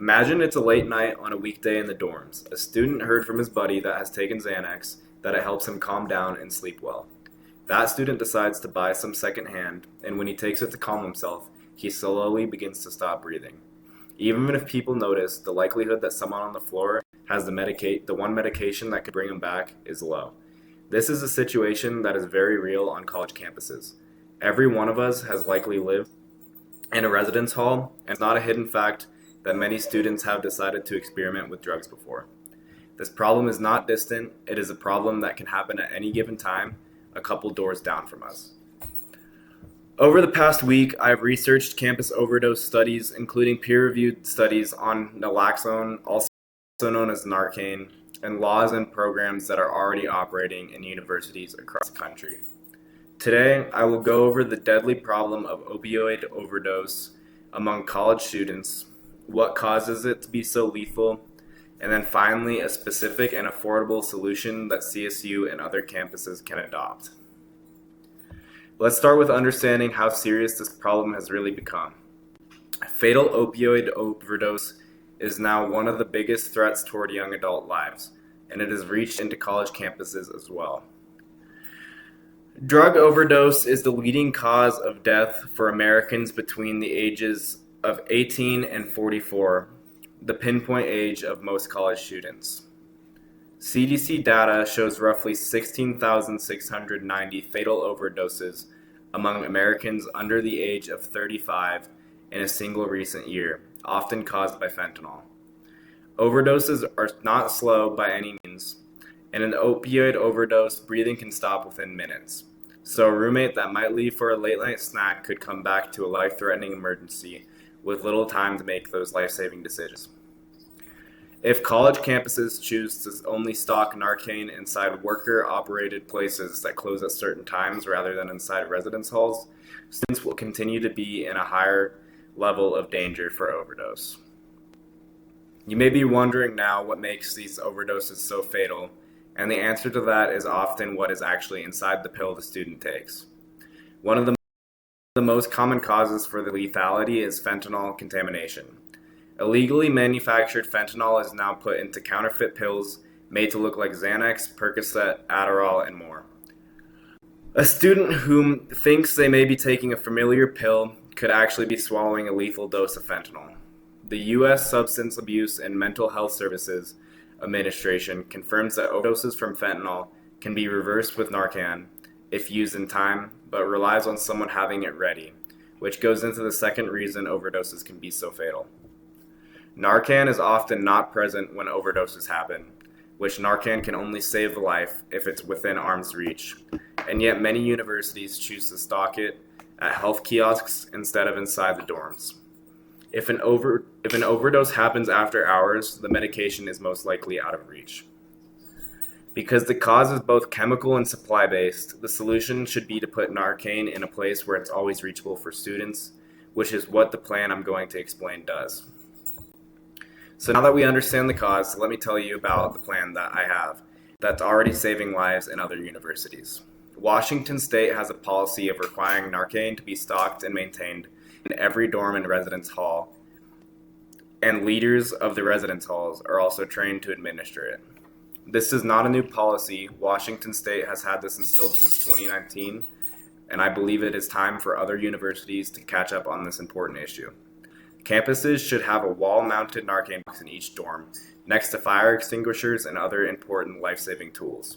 Imagine it's a late night on a weekday in the dorms. A student heard from his buddy that has taken Xanax that it helps him calm down and sleep well. That student decides to buy some secondhand, and when he takes it to calm himself, he slowly begins to stop breathing. Even if people notice, the likelihood that someone on the floor has the one medication that could bring him back is low. This is a situation that is very real on college campuses. Every one of us has likely lived in a residence hall, and it's not a hidden fact that many students have decided to experiment with drugs before. This problem is not distant, it is a problem that can happen at any given time, a couple doors down from us. Over the past week, I've researched campus overdose studies, including peer-reviewed studies on naloxone, also known as Narcan, and laws and programs that are already operating in universities across the country. Today, I will go over the deadly problem of opioid overdose among college students, what causes it to be so lethal, and then finally a specific and affordable solution that CSU and other campuses can adopt. Let's start with understanding how serious this problem has really become. Fatal opioid overdose is now one of the biggest threats toward young adult lives, and it has reached into college campuses as well. Drug overdose is the leading cause of death for Americans between the ages of 18 and 44, the pinpoint age of most college students. CDC data shows roughly 16,690 fatal overdoses among Americans under the age of 35 in a single recent year, often caused by fentanyl. Overdoses are not slow by any means. In an opioid overdose, breathing can stop within minutes. So a roommate that might leave for a late night snack could come back to a life-threatening emergency with little time to make those life-saving decisions. If college campuses choose to only stock Narcan inside worker-operated places that close at certain times rather than inside residence halls, students will continue to be in a higher level of danger for overdose. You may be wondering now what makes these overdoses so fatal, and the answer to that is often what is actually inside the pill the student takes. One of the most common causes for the lethality is fentanyl contamination. Illegally manufactured fentanyl is now put into counterfeit pills made to look like Xanax, Percocet, Adderall, and more. A student who thinks they may be taking a familiar pill could actually be swallowing a lethal dose of fentanyl. The U.S. Substance Abuse and Mental Health Services Administration confirms that overdoses from fentanyl can be reversed with Narcan if used in time, but relies on someone having it ready, which goes into the second reason overdoses can be so fatal. Narcan is often not present when overdoses happen, which Narcan can only save a life if it's within arm's reach, and yet many universities choose to stock it at health kiosks instead of inside the dorms. If an overdose happens after hours, the medication is most likely out of reach. Because the cause is both chemical and supply-based, the solution should be to put Narcan in a place where it's always reachable for students, which is what the plan I'm going to explain does. So now that we understand the cause, let me tell you about the plan that I have that's already saving lives in other universities. Washington State has a policy of requiring Narcan to be stocked and maintained in every dorm and residence hall, and leaders of the residence halls are also trained to administer it. This is not a new policy. Washington State has had this instilled since 2019, and I believe it is time for other universities to catch up on this important issue. Campuses should have a wall-mounted Narcan box in each dorm, next to fire extinguishers and other important life-saving tools.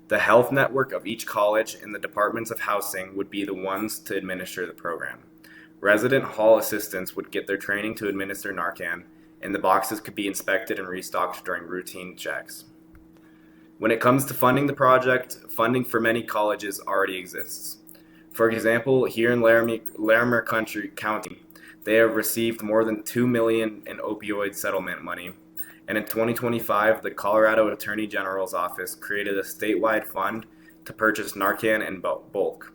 The health network of each college and the departments of housing would be the ones to administer the program. Resident hall assistants would get their training to administer Narcan, and the boxes could be inspected and restocked during routine checks. When it comes to funding the project, funding for many colleges already exists. For example, here in Larimer County, they have received more than $2 million in opioid settlement money, and in 2025, the Colorado Attorney General's office created a statewide fund to purchase Narcan in bulk.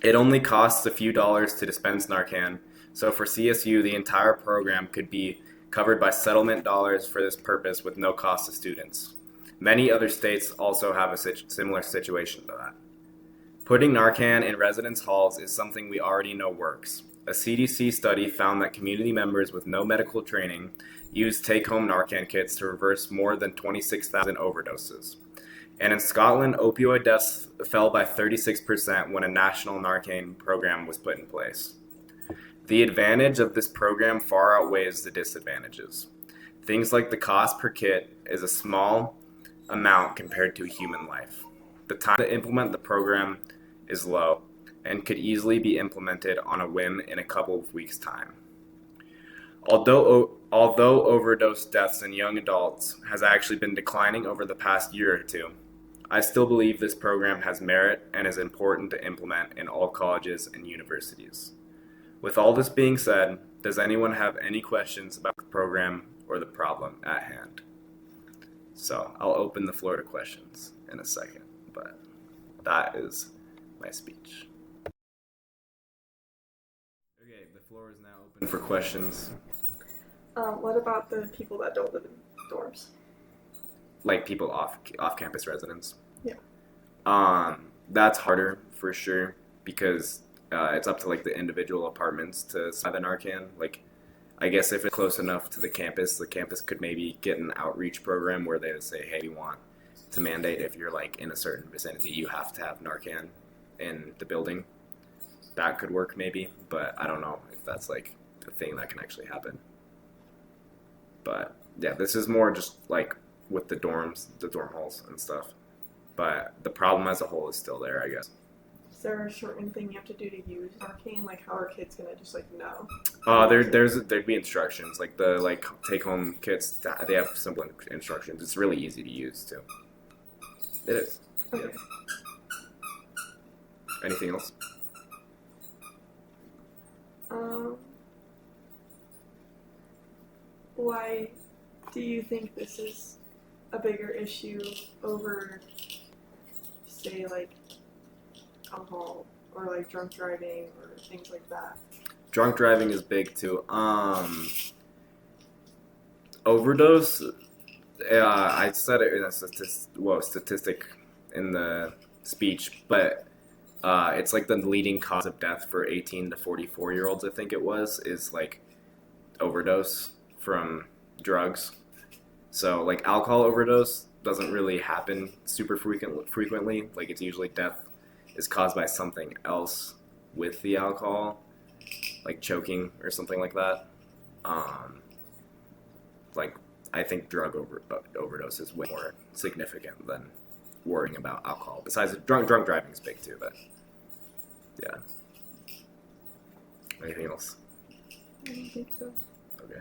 It only costs a few dollars to dispense Narcan, so for CSU, the entire program could be covered by settlement dollars for this purpose with no cost to students. Many other states also have a similar situation to that. Putting Narcan in residence halls is something we already know works. A CDC study found that community members with no medical training used take-home Narcan kits to reverse more than 26,000 overdoses. And in Scotland, opioid deaths fell by 36% when a national Narcan program was put in place. The advantage of this program far outweighs the disadvantages. Things like the cost per kit is a small amount compared to a human life. The time to implement the program is low and could easily be implemented on a whim in a couple of weeks' time. Although overdose deaths in young adults has actually been declining over the past year or two, I still believe this program has merit and is important to implement in all colleges and universities. With all this being said, does anyone have any questions about the program or the problem at hand? So I'll open the floor to questions in a second, but that is my speech. Okay, the floor is now open for questions. What about the people that don't live in dorms? Like people off-campus residents. Yeah. That's harder for sure because it's up to like the individual apartments to have the Narcan. Like, I guess if it's close enough to the campus could maybe get an outreach program where they would say, hey, we want to mandate if you're like in a certain vicinity, you have to have Narcan in the building. That could work maybe, but I don't know if that's like the thing that can actually happen. But yeah, this is more just like with the dorms, the dorm halls and stuff. But the problem as a whole is still there, I guess. Is there a certain thing you have to do to use Narcan? Like, how are kids gonna just like know? There'd be instructions like the take home kits. They have simple instructions. It's really easy to use too. It is. Okay. Yeah. Anything else? Why do you think this is a bigger issue over, say, like alcohol or like drunk driving or things like that? Drunk driving is big too. Overdose. I said it in a statistic in the speech, but it's like the leading cause of death for 18 to 44-year-olds. I think it is like overdose from drugs. So like alcohol overdose doesn't really happen super frequently. Like it's usually death is caused by something else with the alcohol, like choking or something like that. Like I think drug overdose is way more significant than worrying about alcohol. Besides, drunk driving is big too, but yeah. Anything else? I don't think so. Okay.